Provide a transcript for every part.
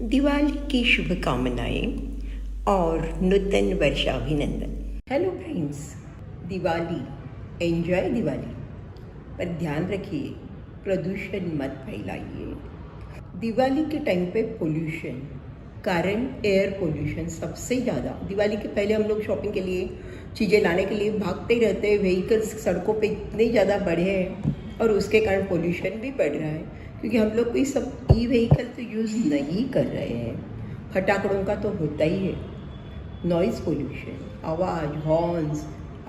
दिवाली की शुभकामनाएं और नूतन वर्षाभिनंदन। Hello friends, Diwali enjoy Diwali, पर ध्यान रखिए प्रदूषण मत फैलाइए। दिवाली के टाइम पे पोल्यूशन, कारण एयर पोल्यूशन सबसे ज़्यादा। दिवाली के पहले हम लोग शॉपिंग के लिए चीज़ें लाने के लिए भागते ही रहते हैं। व्हीकल्स सड़कों पे इतने ज़्यादा बढ़े हैं और उसके कारण पोल्यूशन भी बढ़ रहा है, क्योंकि हम लोग कोई सब ई व्हीकल तो यूज़ नहीं कर रहे हैं। फटाकड़ों का तो होता ही है, नॉइज़ पोल्यूशन, आवाज़, हॉर्न्स,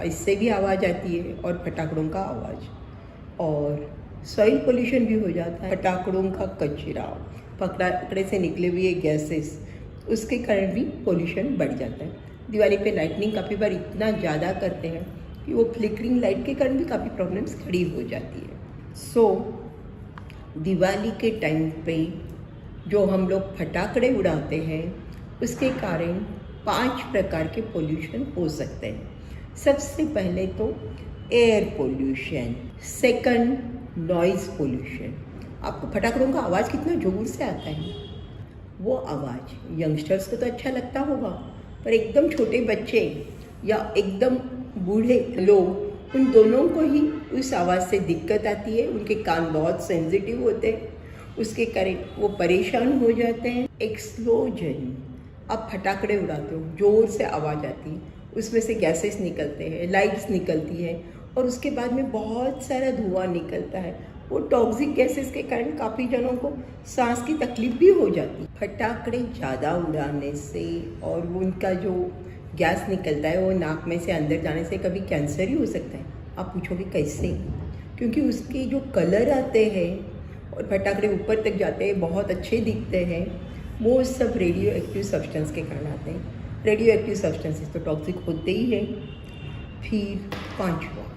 इससे भी आवाज़ आती है, और फटाकड़ों का आवाज़, और सॉइल पोल्यूशन भी हो जाता है। फटाकड़ों का कचरा, फटाकड़े से निकले हुए गैसेस, उसके कारण भी पोल्यूशन बढ़ जाता है। दिवाली पे लाइटनिंग काफ़ी बार इतना ज़्यादा करते हैं कि वो फ्लिकरिंग लाइट के कारण भी काफ़ी प्रॉब्लम्स खड़ी हो जाती है। दिवाली के टाइम पे जो हम लोग फटाकड़े उड़ाते हैं, उसके कारण 5 प्रकार के पोल्यूशन हो सकते हैं। सबसे पहले तो air pollution, second noise pollution. आपको फटाकड़ों का आवाज़ कितना जोर से आता है, वो आवाज़ यंगस्टर्स को तो अच्छा लगता होगा, पर एकदम छोटे बच्चे या एकदम बूढ़े लोग, उन दोनों को ही उस आवाज़ से दिक्कत आती है। उनके कान बहुत सेंसिटिव होते हैं, उसके कारण वो परेशान हो जाते हैं। एक्सप्लोजन, आप फटाकड़े उड़ाते हो, ज़ोर से आवाज़ आती है, उसमें से गैसेस निकलते हैं, लाइट्स निकलती है, और उसके बाद में बहुत सारा धुआं निकलता है। वो टॉक्सिक गैसेस के कारण काफ़ी जनों को सांस की तकलीफ भी हो जाती है। फटाकड़े ज़्यादा उड़ाने से और उनका जो गैस निकलता है वो नाक में से अंदर जाने से कभी कैंसर ही हो सकता है। आप पूछोगे कैसे? क्योंकि उसके जो कलर आते हैं और फटाकड़े ऊपर तक जाते हैं, बहुत अच्छे दिखते हैं, वो सब रेडियो एक्टिव सब्सटेंस के कारण आते हैं। रेडियो एक्टिव सब्सटेंसेस तो टॉक्सिक होते ही हैं। फिर 5वां,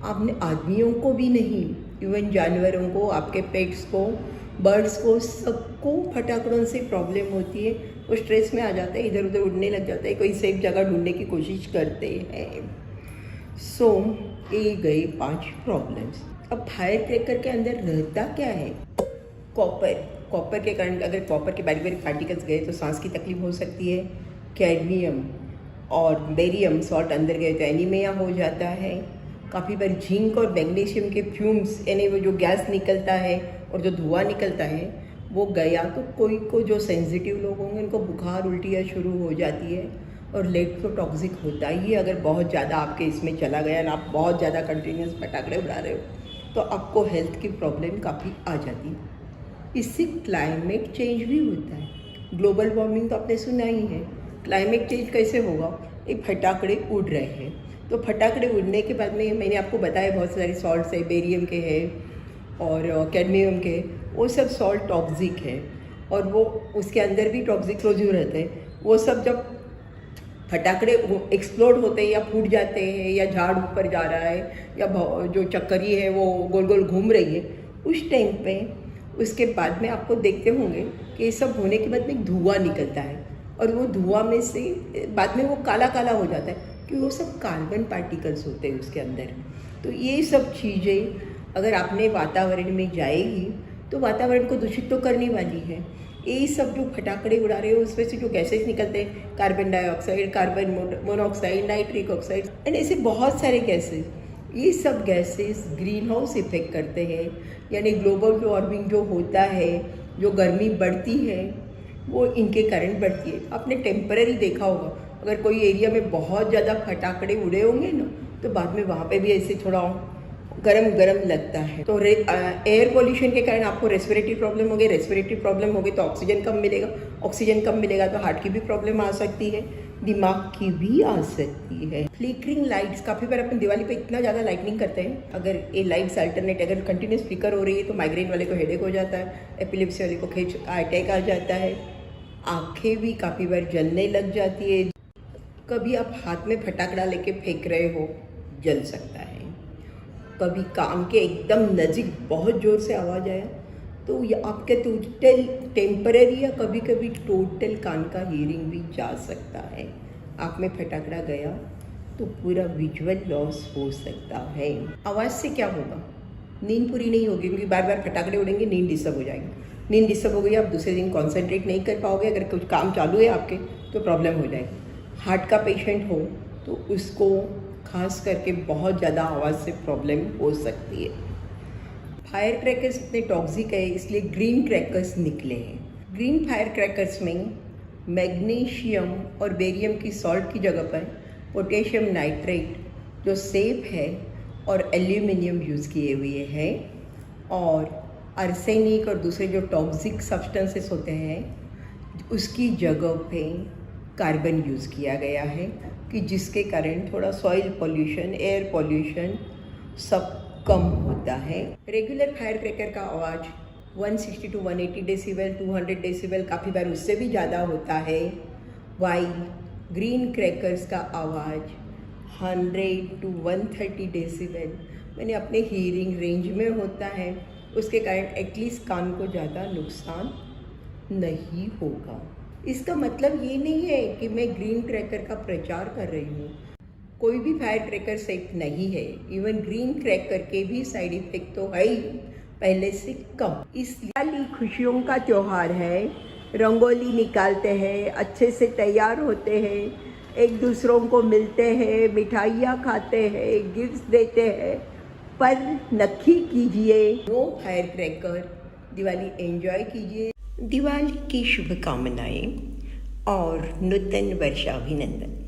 आपने आदमियों को भी नहीं, इवन जानवरों को, आपके पेट्स को, बर्ड्स को, सबको फटाकड़ों से प्रॉब्लम होती है। वो स्ट्रेस में आ जाते हैं, इधर उधर उड़ने लग जाते हैं, कोई सेफ जगह ढूंढने की कोशिश करते हैं। ये गए 5 प्रॉब्लम्स। अब फायर क्रैकर के अंदर रहता क्या है? कॉपर के कारण, अगर कॉपर के बारीक बारीक पार्टिकल्स गए तो सांस की तकलीफ हो सकती है। कैडमियम और बेरियम सॉल्ट अंदर गए तो एनीमिया हो जाता है। काफ़ी बार जिंक और मैग्नीशियम के फ्यूम्स, यानी वो जो गैस निकलता है और जो धुआं निकलता है, वो गया तो कोई को जो सेंसिटिव लोग होंगे उनको बुखार, उल्टियाँ शुरू हो जाती है। और लेड तो टॉक्सिक होता ही है। अगर बहुत ज़्यादा आपके इसमें चला गया ना, आप बहुत ज़्यादा कंटिन्यूस फटाकड़े उड़ा रहे हो, तो आपको हेल्थ की प्रॉब्लम काफ़ी आ जाती है। इससे क्लाइमेट चेंज भी होता है। ग्लोबल वार्मिंग तो आपने सुना ही है। क्लाइमेट चेंज कैसे होगा? ये फटाकड़े उड़ रहे हैं, तो फटाकड़े उड़ने के बाद में मैंने आपको बताया बहुत सारे सॉल्ट्स है, बेरियम के हैं और कैडमियम के, वो सब सॉल्ट टॉक्सिक है, और वो उसके अंदर भी टॉक्सिक क्लोजिव रहते हैं। वो सब जब फटाकड़े एक्सप्लोड होते हैं या फूट जाते हैं, या झाड़ ऊपर जा रहा है, या जो चक्करी है वो गोल गोल घूम रही है, उस टाइम पे, उसके बाद में आपको देखते होंगे कि ये सब होने के बाद में धुआं निकलता है, और वो धुआं में से बाद में वो काला काला हो जाता है, कि वो सब कार्बन पार्टिकल्स होते हैं उसके अंदर। तो ये सब चीज़ें अगर आपने वातावरण में जाएगी तो वातावरण को दूषित तो करने वाली है। ये सब जो फटाकड़े उड़ा रहे हो, उसमें से जो गैसेस निकलते हैं, carbon dioxide, carbon monoxide, nitric oxide, and ऐसे बहुत सारे गैसेस, ये सब गैसेस ग्रीन हाउस इफेक्ट करते हैं। यानी ग्लोबल वार्मिंग जो होता है, जो गर्मी बढ़ती है, वो इनके कारण बढ़ती है। आपने टेम्पररी देखा होगा, अगर कोई एरिया में बहुत ज़्यादा फटाकड़े उड़े होंगे ना, तो बाद में वहाँ पे भी ऐसे थोड़ा गरम गरम लगता है। तो एयर पोल्यूशन के कारण आपको रेस्पिरेटरी प्रॉब्लम होगी। रेस्पिरेटरी प्रॉब्लम होगी तो ऑक्सीजन कम मिलेगा। ऑक्सीजन कम मिलेगा तो हार्ट की भी प्रॉब्लम आ सकती है, दिमाग की भी आ सकती है। फ्लिकरिंग लाइट्स, काफ़ी बार अपन दिवाली पे इतना ज़्यादा लाइटनिंग करते हैं, अगर ये लाइट्स अल्टरनेट, अगर कंटिन्यूस फ्लिकर हो रही है तो माइग्रेन वाले को हेडेक हो जाता है, एपिलेप्सी वाले को अटैक आ जाता है, आँखें भी काफ़ी बार जलने लग जाती है। कभी आप हाथ में फटाकड़ा लेके फेंक रहे हो, जल सकता है। कभी कान के एकदम नज़दीक बहुत ज़ोर से आवाज़ आया तो ये आपके टोटल टेम्पररी या कभी कभी टोटल कान का हियरिंग भी जा सकता है। आँख में फटाकड़ा गया तो पूरा विजुअल लॉस हो सकता है। आवाज़ से क्या होगा? नींद पूरी नहीं होगी, क्योंकि बार बार फटाकड़े उड़ेंगे, नींद डिस्टर्ब हो जाएगी। नींद डिस्टर्ब हो गई, आप दूसरे दिन कॉन्सेंट्रेट नहीं कर पाओगे, अगर कुछ काम चालू है आपके तो प्रॉब्लम हो जाएगी। हार्ट का पेशेंट हो तो उसको खास करके बहुत ज़्यादा आवाज़ से प्रॉब्लम हो सकती है। फायर क्रैकर्स इतने टॉक्सिक है इसलिए ग्रीन क्रैकर्स निकले हैं। ग्रीन फायर क्रैकर्स में मैग्नीशियम और बेरियम की सॉल्ट की जगह पर पोटेशियम नाइट्रेट जो सेफ है और एल्यूमिनियम यूज़ किए हुए हैं, और आर्सेनिक और दूसरे जो टॉक्सिक सब्सटेंसेस होते हैं उसकी जगह पे कार्बन यूज़ किया गया है, कि जिसके कारण थोड़ा सॉइल पॉल्यूशन, एयर पॉल्यूशन सब कम होता है। रेगुलर फायर क्रैकर का आवाज़ 160 to 180 डेसिबल, 200 डेसिबल, काफ़ी बार उससे भी ज़्यादा होता है। वाइल ग्रीन क्रैकर्स का आवाज़ 100 to 130 डेसिबल मैंने अपने हीयरिंग रेंज में होता है, उसके कारण एटलीस्ट कान को ज़्यादा नुकसान नहीं होगा। इसका मतलब ये नहीं है कि मैं ग्रीन क्रैकर का प्रचार कर रही हूँ। कोई भी फायर क्रैकर सेफ नहीं है, इवन ग्रीन क्रैकर के भी साइड इफेक्ट तो है ही पहले से कम। इस दिवाली खुशियों का त्यौहार है, रंगोली निकालते हैं, अच्छे से तैयार होते हैं, एक दूसरों को मिलते हैं, मिठाइयाँ खाते हैं, गिफ्ट्स देते हैं, पर नखी कीजिए, no fire cracker, Diwali enjoy कीजिए। दिवाली की शुभकामनाएं और नूतन वर्षाभिनंदन।